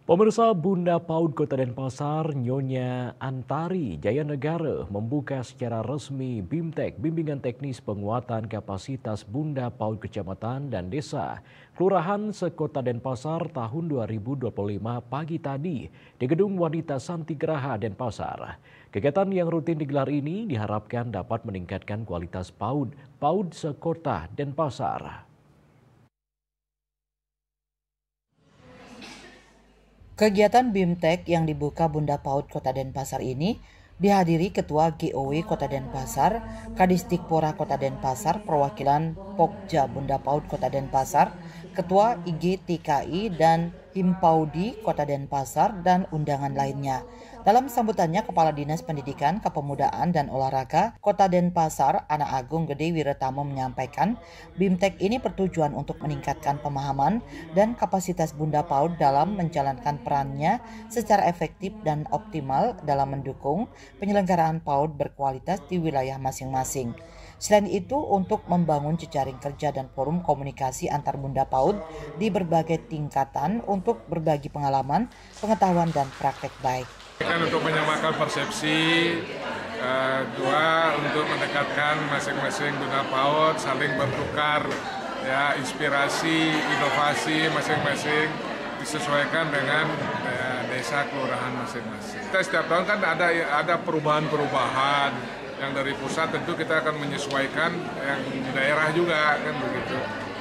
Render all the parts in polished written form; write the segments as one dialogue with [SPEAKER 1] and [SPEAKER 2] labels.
[SPEAKER 1] Pemirsa, Bunda PAUD Kota Denpasar, Nyonya Antari Jayanegara membuka secara resmi BIMTEK, Bimbingan Teknis Penguatan Kapasitas Bunda PAUD Kecamatan dan Desa, Kelurahan Sekota Denpasar tahun 2025 pagi tadi di Gedung Wanita Santigraha Denpasar. Kegiatan yang rutin digelar ini diharapkan dapat meningkatkan kualitas PAUD Sekota Denpasar.
[SPEAKER 2] Kegiatan BIMTEK yang dibuka Bunda PAUD Kota Denpasar ini dihadiri Ketua GOW Kota Denpasar, Kadisdikpora Kota Denpasar, perwakilan Pokja Bunda PAUD Kota Denpasar, Ketua IGTKI dan Himpaudi Kota Denpasar, dan undangan lainnya. Dalam sambutannya, Kepala Dinas Pendidikan, Kepemudaan, dan Olahraga Kota Denpasar, Ana Agung Gede Wiratamo menyampaikan, BIMTEK ini bertujuan untuk meningkatkan pemahaman dan kapasitas Bunda PAUD dalam menjalankan perannya secara efektif dan optimal dalam mendukung penyelenggaraan PAUD berkualitas di wilayah masing-masing. Selain itu, untuk membangun jejaring kerja dan forum komunikasi antar Bunda PAUD di berbagai tingkatan untuk berbagi pengalaman, pengetahuan, dan praktek baik.
[SPEAKER 3] Untuk menyamakan persepsi, dua untuk mendekatkan masing-masing Bunda PAUD, saling bertukar ya, inspirasi, inovasi masing-masing disesuaikan dengan desa kelurahan masing-masing. Kita setiap tahun kan ada perubahan-perubahan yang dari pusat, tentu kita akan menyesuaikan yang di daerah juga kan begitu.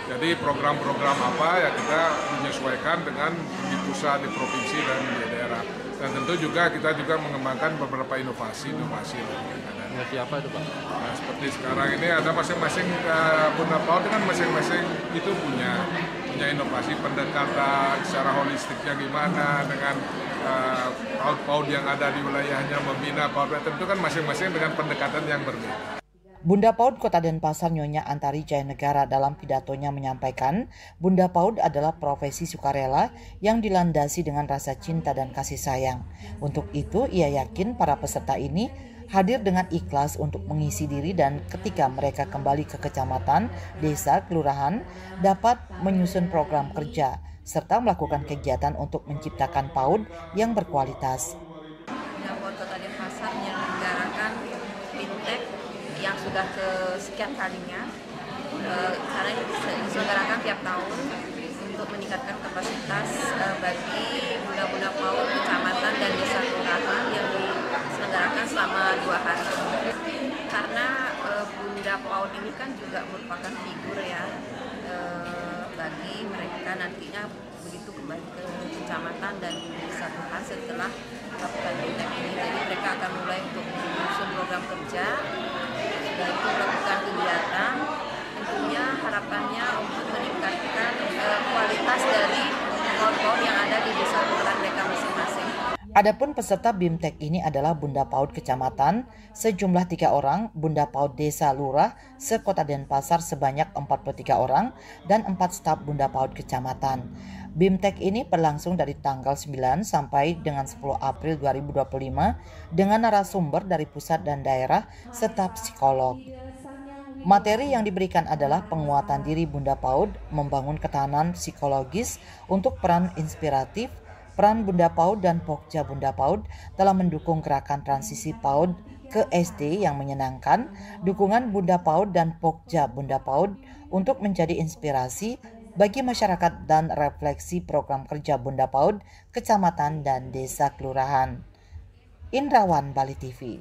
[SPEAKER 3] Jadi program-program apa ya kita menyesuaikan dengan di pusat, di provinsi, dan di daerah. Dan tentu juga kita mengembangkan beberapa inovasi.
[SPEAKER 4] Inovasi apa itu, Pak?
[SPEAKER 3] Nah, seperti sekarang ini ada masing-masing Bunda PAUD kan masing-masing itu punya inovasi pendekatan secara holistiknya gimana dengan PAUD yang ada di wilayahnya membina PAUD, tentu kan masing-masing dengan pendekatan yang berbeda.
[SPEAKER 2] Bunda PAUD Kota Denpasar Nyonya Antari Jayanegara dalam pidatonya menyampaikan, Bunda PAUD adalah profesi sukarela yang dilandasi dengan rasa cinta dan kasih sayang. Untuk itu, ia yakin para peserta ini hadir dengan ikhlas untuk mengisi diri, dan ketika mereka kembali ke kecamatan, desa, kelurahan, dapat menyusun program kerja serta melakukan kegiatan untuk menciptakan PAUD yang berkualitas.
[SPEAKER 5] Bunda PAUD Kota Denpasar menyelenggarakan BIMTEK yang sudah kesekian kalinya, karena ini diselenggarakan tiap tahun untuk meningkatkan kapasitas bagi Bunda PAUD kecamatan dan desa kelurahan yang diselenggarakan selama 2 hari. Karena Bunda PAUD ini kan juga merupakan figur ya bagi mereka nantinya begitu kembali ke kecamatan dan desa kelurahan setelah melakukan BIMTEK ini. Jadi mereka akan mulai untuk menyusun program kerja, dan itu melakukan kegiatan, tentunya harapannya untuk meningkatkan kualitas dari PAUD yang ada di desa kelurahan mereka masing-masing.
[SPEAKER 2] Adapun peserta BIMTEK ini adalah Bunda PAUD Kecamatan sejumlah 3 orang, Bunda PAUD Desa Lurah sekota Denpasar sebanyak 43 orang, dan 4 staf Bunda PAUD Kecamatan. BIMTEK ini berlangsung dari tanggal 9 sampai dengan 10 April 2025 dengan narasumber dari pusat dan daerah serta psikolog. Materi yang diberikan adalah penguatan diri Bunda PAUD, membangun ketahanan psikologis untuk peran inspiratif, peran Bunda PAUD dan Pokja Bunda PAUD dalam mendukung gerakan transisi PAUD ke SD yang menyenangkan, dukungan Bunda PAUD dan Pokja Bunda PAUD untuk menjadi inspirasi bagi masyarakat, dan refleksi program kerja Bunda PAUD, kecamatan dan desa kelurahan. Indrawan, Bali TV.